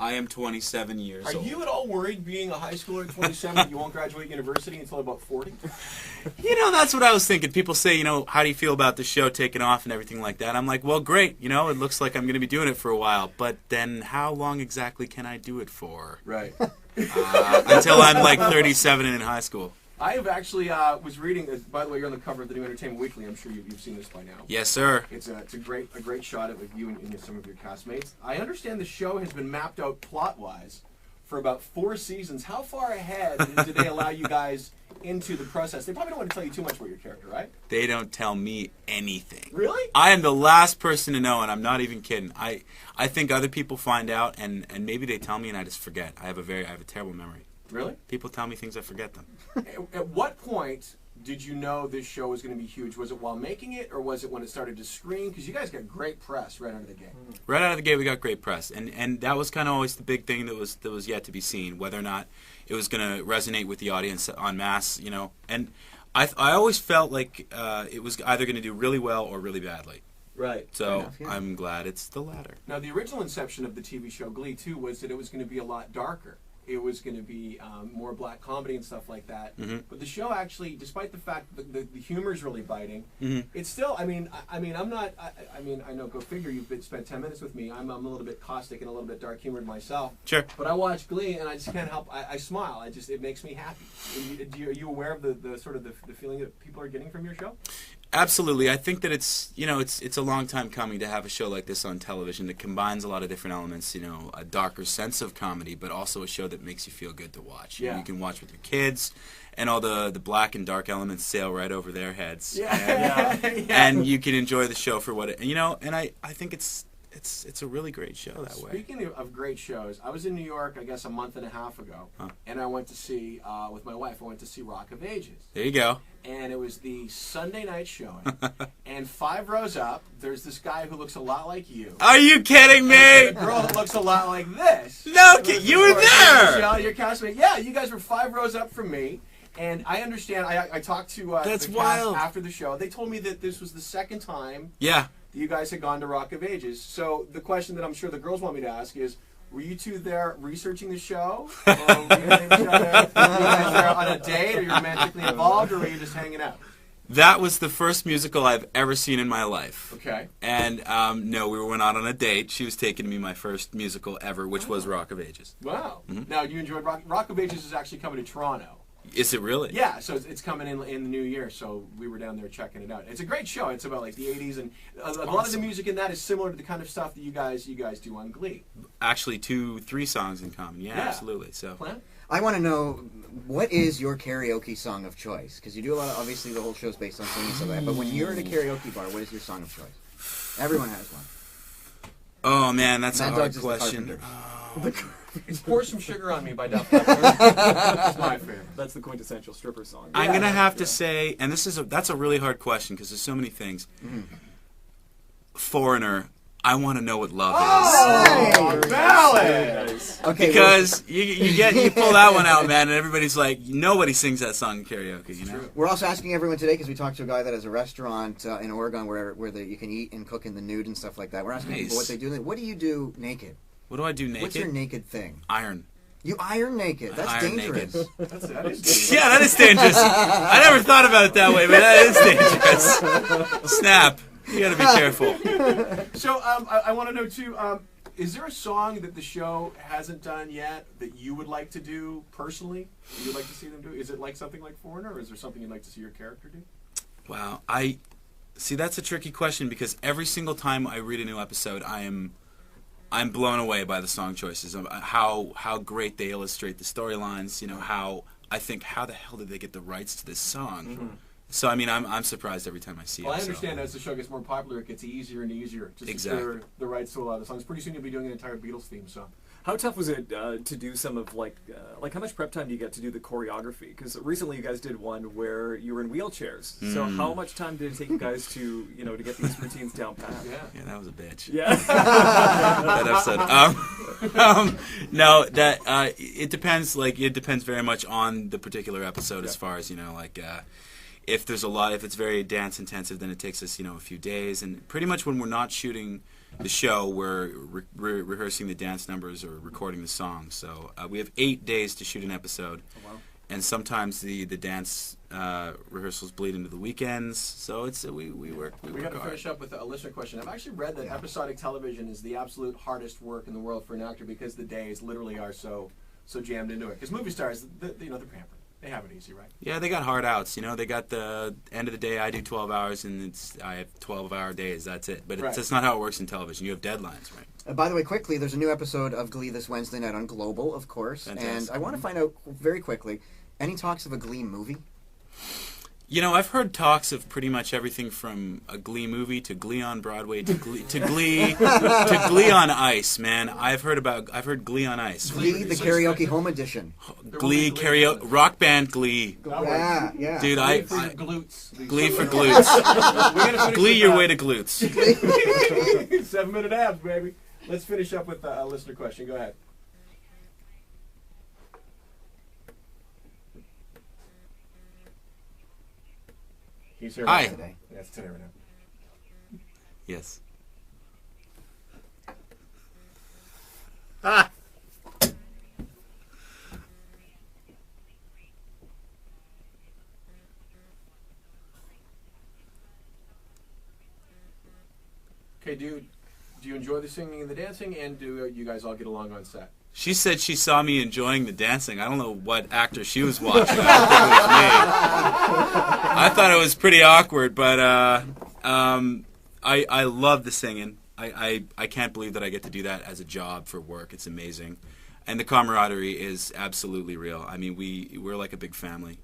I am 27 years old. Are you at all worried being a high schooler at 27 that you won't graduate university until about 40? You know, that's what I was thinking. People say, you know, how do you feel about the show taking off and everything like that? I'm like, well, great. You know, it looks like I'm going to be doing it for a while. But then how long exactly can I do it for? Right. Until I'm like 37 and in high school. I have actually was reading. By the way, you're on the cover of the New Entertainment Weekly. I'm sure you've seen this by now. Yes, sir. It's a great shot of you and some of your castmates. I understand the show has been mapped out plot-wise for about 4 seasons. How far ahead do they allow you guys into the process? They probably don't want to tell you too much about your character, right? They don't tell me anything. Really? I am the last person to know, and I'm not even kidding. I think other people find out, and maybe they tell me, and I just forget. I have a terrible memory. Really? People tell me things, I forget them. At what point did you know this show was going to be huge? Was it while making it, or was it when it started to screen? Because you guys got great press right out of the gate. Right out of the gate, we got great press, and that was kind of always the big thing that was yet to be seen, whether or not it was going to resonate with the audience en masse, you know. And I always felt like it was either going to do really well or really badly. Right. So enough, yeah. I'm glad it's the latter. Now, the original inception of the TV show Glee, too, was that it was going to be a lot darker. It was going to be more black comedy and stuff like that. Mm-hmm. But the show actually, despite the fact that the humor is really biting, Mm-hmm. it's still, I mean, I'm not, I know, go figure, spent 10 minutes with me. I'm a little bit caustic and a little bit dark-humored myself. Sure. But I watch Glee and I just can't help, I smile. It makes me happy. Are you aware of the sort of the feeling that people are getting from your show? Absolutely. I think that it's a long time coming to have a show like this on television that combines a lot of different elements, you know, a darker sense of comedy, but also a show that makes you feel good to watch. Yeah. You can watch with your kids, and all the black and dark elements sail right over their heads. Yeah. And, and you can enjoy the show for what it, you know, and I think it's a really great show that way. Speaking of great shows, I was in New York, I guess, a month and a half ago, and I went to see, with my wife, I went to see Rock of Ages. There you go. And it was the Sunday night showing, and 5 rows up, there's this guy who looks a lot like you. Are you kidding me? And a girl that looks a lot like this. No, you were there. Michele, your castmate. Yeah, you guys were 5 rows up from me. And I understand, I talked to That's the wild. cast after the show. They told me that this was the second time Yeah. you guys had gone to Rock of Ages. So the question that I'm sure the girls want me to ask is, were you two there researching the show? Or were you guys there on a date? Are you romantically involved, or were you just hanging out? That was the first musical I've ever seen in my life. Okay. And no, we went out on a date. She was taking me my first musical ever, which was Rock of Ages. Wow. Mm-hmm. Now, you enjoyed Rock of Ages is actually coming to Toronto. Is it really? Yeah, so it's coming in the new year, so we were down there checking it out. It's a great show. It's about like the 80s, and a lot of the music in that is similar to the kind of stuff that you guys do on Glee. Actually, 2-3 songs in common. Yeah, absolutely. So. Plan? I want to know, what is your karaoke song of choice? Because you do a lot of, obviously the whole show's based on singing and stuff like that, but when you're at a karaoke bar, what is your song of choice? Everyone has one. Oh man, that's Mad a hard Dog's is the question. Carpenter. Pour Some Sugar on Me by Duff Leppard. That's my favorite. That's the quintessential stripper song. I'm gonna have to say, and that's a really hard question because there's so many things. Foreigner, I want to know what love is. Oh, ballad! Nice. Okay, Because you pull that one out, man, and everybody's like, nobody sings that song in karaoke, you know? we're also asking everyone today, because we talked to a guy that has a restaurant in Oregon where you can eat and cook in the nude and stuff like that. We're asking people what they do. What do you do naked? What do I do naked? What's your naked thing? Iron. You iron naked. That's Iron dangerous. naked. That is dangerous. Yeah, that is dangerous. I never thought about it that way, but that is dangerous. Snap. You gotta be careful. So I want to know too. Is there a song that the show hasn't done yet that you would like to do personally? That you'd like to see them do? Is it like something like Foreigner, or is there something you'd like to see your character do? Wow. See, that's a tricky question because every single time I read a new episode, I'm blown away by the song choices, how great they illustrate the storylines. You know, how the hell did they get the rights to this song? Mm-hmm. So I mean, I'm surprised every time I see it. Well, I so. understand as the show gets more popular, it gets easier and easier to secure the rights to a lot of the songs. Pretty soon you'll be doing an entire Beatles theme song. How tough was it to do some of like how much prep time do you get to do the choreography? Because recently you guys did one where you were in wheelchairs. So how much time did it take you guys to to get these routines down pat? Yeah, that was a bitch. Yeah. That episode. No, that it depends. Like it depends very much on the particular episode, as far as if there's if it's very dance intensive, then it takes us a few days. And pretty much when we're not shooting the show, we're rehearsing the dance numbers or recording the songs. So we have 8 days to shoot an episode. Oh, wow. And sometimes the dance rehearsals bleed into the weekends, so it's we work. We got to finish up with a listener question. I've actually read that episodic television is the absolute hardest work in the world for an actor because the days literally are so jammed into it. Because movie stars, they're pampered. They have it easy, right? Yeah, they got hard outs. They got the end of the day. I do 12 hours, and I have 12-hour days. That's it. But that's not how it works in television. You have deadlines, right? By the way, quickly, there's a new episode of Glee this Wednesday night on Global, of course. Fantastic. And I want to find out very quickly, any talks of a Glee movie? I've heard talks of pretty much everything from a Glee movie to Glee on Broadway to Glee to Glee on Ice. Man, I've heard Glee on Ice. Glee, the karaoke home edition. Glee karaoke rock band Glee. Yeah. Dude, Glee for your glutes. Glee for glutes. Glee your way to glutes. 7-minute abs, baby. Let's finish up with a listener question. Go ahead. He's here Hi. today. Yeah, it's today right now. Yes. Okay, do you enjoy the singing and the dancing, and do you guys all get along on set? She said she saw me enjoying the dancing. I don't know what actor she was watching. I don't think it was me. I thought it was pretty awkward, but I love the singing. I can't believe that I get to do that as a job for work. It's amazing. And the camaraderie is absolutely real. I mean, we're like a big family.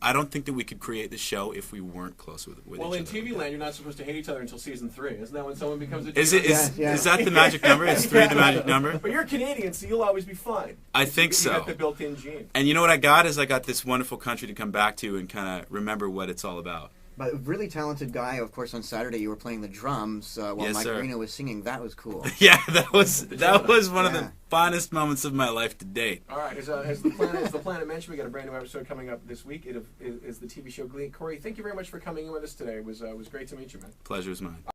I don't think that we could create the show if we weren't close with each other. Well, in TV land, you're not supposed to hate each other until season 3. Isn't that when someone becomes a? Is that the magic number? Is 3 the magic number? But you're Canadian, so you'll always be fine. I think so. You got the built-in gene. And you know what I got is I got this wonderful country to come back to and kind of remember what it's all about. But a really talented guy, of course, on Saturday you were playing the drums while Yes, Mike sir. Reno was singing. That was cool. Yeah, that was one of the fondest moments of my life to date. All right, as the planet mentioned, we got a brand new episode coming up this week. It is the TV show Glee. Cory, thank you very much for coming in with us today. It was great to meet you, man. Pleasure is mine.